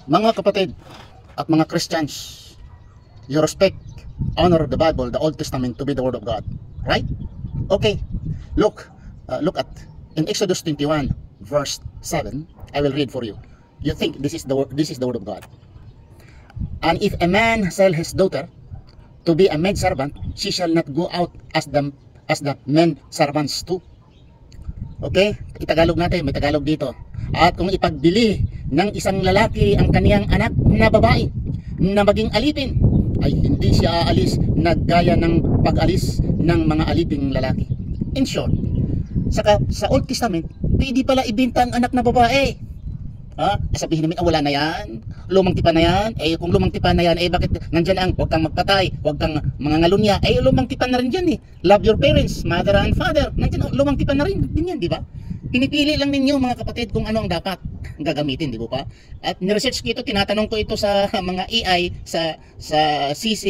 Mga kapatid at mga Christians, you respect, honor the Bible, the Old Testament to be the Word of God, right? Okay, look at in Exodus 21 verse 7. I will read for you. You think this is the Word of God. And if a man sell his daughter to be a maidservant, she shall not go out as the men servants too. Okay, itagalog natin, may Tagalog dito. At kung ipagbili ng isang lalaki ang kaniyang anak na babae na maging alipin, ay hindi siya aalis na gaya ng pag-alis ng mga aliping lalaki. In short, sa Old Testament, pwede pala ibenta ang anak na babae. Sabihin namin, wala na yan, lumang tipa na yan. Kung lumang tipa na yan, bakit nandyan ang huwag kang magpatay, huwag kang mga ngalunya? Lumang tipa na rin dyan Love your parents, mother and father. Nandyan, lumang tipa na rin din yan, di ba? Pinipili lang ninyo mga kapatid kung ano ang dapat gagamitin, di ba pa? At niresearch ko ito, tinatanong ko ito sa mga AI, sa CC,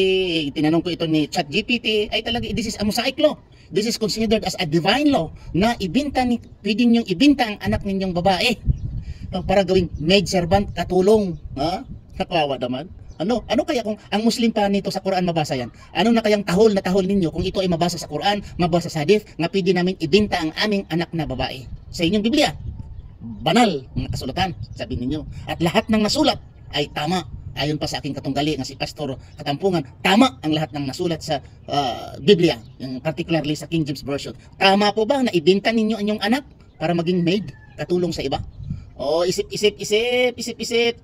tinanong ko ito ni ChatGPT, ay talaga, this is a Mosaic law. This is considered as a divine law na pwede ninyong ibinta ang anak ninyong babae para gawing maidservant, katulong. Nakawawa naman. Ano kaya kung ang Muslim pa nito sa Quran mabasa yan? Ano na kayang tahol na tahol ninyo kung ito ay mabasa sa Quran, mabasa sa hadith, nga pwede namin ibinta ang aming anak na babae? Sa inyong Biblia, banal mga kasulatan, sabi ninyo. At lahat ng nasulat ay tama. Ayon pa sa aking katunggali nga si Pastor Katampungan, tama ang lahat ng nasulat sa Biblia, yung particularly sa King James Version. Tama po ba na ibinta ninyo ang inyong anak para maging maid, katulong sa iba? Isip,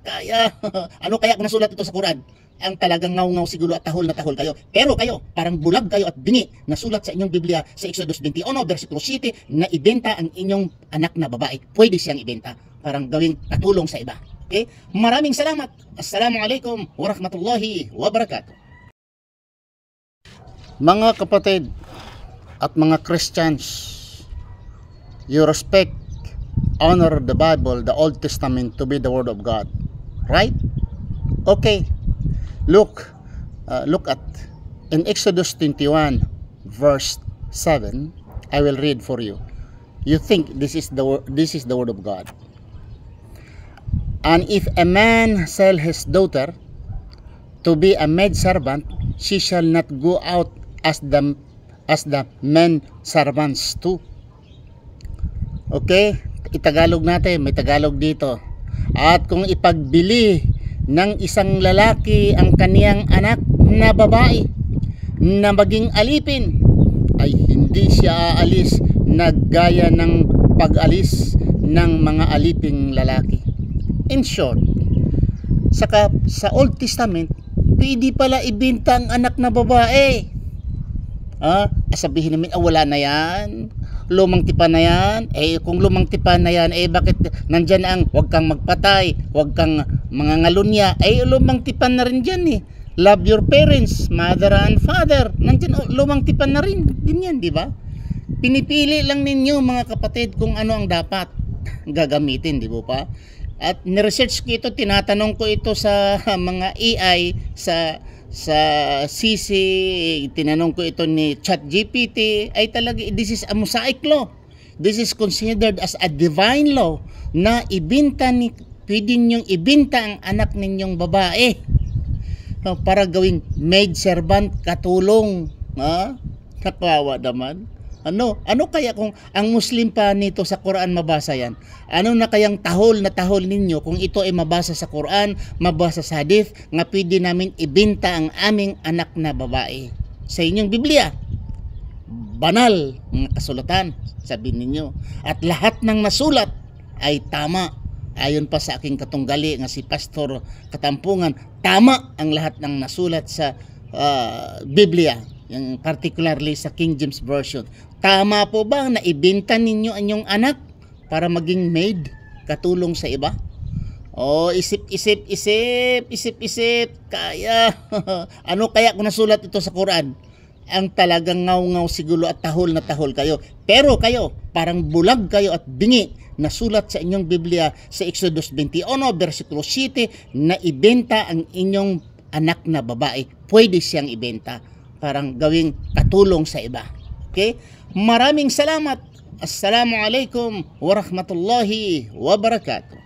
kaya. Ano kaya kung nasulat ito sa Quran? Ang talagang ngaw-ngaw siguro at tahol na tahol kayo. Pero kayo, parang bulag kayo at bingi, nasulat sa inyong Biblia sa Exodus 21, versikulo 7, na ibenta ang inyong anak na babae. Pwede siyang ibenta, parang gawing katulong sa iba. Okay? Maraming salamat. Assalamualaikum warahmatullahi wabarakatuh. Mga kapatid at mga Christians, you respect, honor the Bible, the Old Testament to be the Word of God, right? Okay, look at in Exodus 21 verse 7. I will read for you. You think this is the Word of God. And if a man sell his daughter to be a maidservant, she shall not go out as the men servants too. Okay, itagalog natin, may Tagalog dito. At kung ipagbili ng isang lalaki ang kaniyang anak na babae na maging alipin, ay hindi siya aalis na gaya ng pag-alis ng mga aliping lalaki. In short, sa Old Testament, pwede pala ibenta ang anak na babae. Sabihin namin, wala na yan, lumang tipa na yan. Kung lumang tipa na yan, bakit nandyan ang huwag kang magpatay, huwag kang mga ngalunya? Lumang tipa na rin dyan Love your parents, mother and father. Nandyan, lumang tipa na rin din yan, di ba? Pinipili lang ninyo mga kapatid kung ano ang dapat gagamitin, di ba pa? At niresearch ko ito, tinatanong ko ito sa mga AI, sa CC, tinanong ko ito ni ChatGPT, ay talaga, this is a Mosaic law. This is considered as a divine law na pwede nyong ibinta ang anak ninyong babae para gawing maidservant, katulong. Nakawawa naman. Ano kaya kung ang Muslim pa nito sa Quran mabasa yan? Ano na kayang tahol na tahol ninyo kung ito ay mabasa sa Quran, mabasa sa hadith, nga pwede namin ibinta ang aming anak na babae? Sa inyong Biblia, banal mga kasulatan, sabi ninyo. At lahat ng nasulat ay tama. Ayon pa sa aking katunggali nga si Pastor Katampungan, tama ang lahat ng nasulat sa Biblia, yung particularly sa King James Version. Tama po ba na ibenta ninyo ang inyong anak para maging maid, katulong sa iba? Isip, kaya. Ano kaya kung nasulat ito sa Quran? Ang talagang ngaw-ngaw siguro at tahol na tahol kayo. Pero kayo, parang bulag kayo at bingi, nasulat sa inyong Biblia sa Exodus 21, versikulo 7, na ibenta ang inyong anak na babae. Pwede siyang ibenta, parang gawing katulong sa iba. Okay? Maraming salamat. Assalamualaikum warahmatullahi wabarakatuh.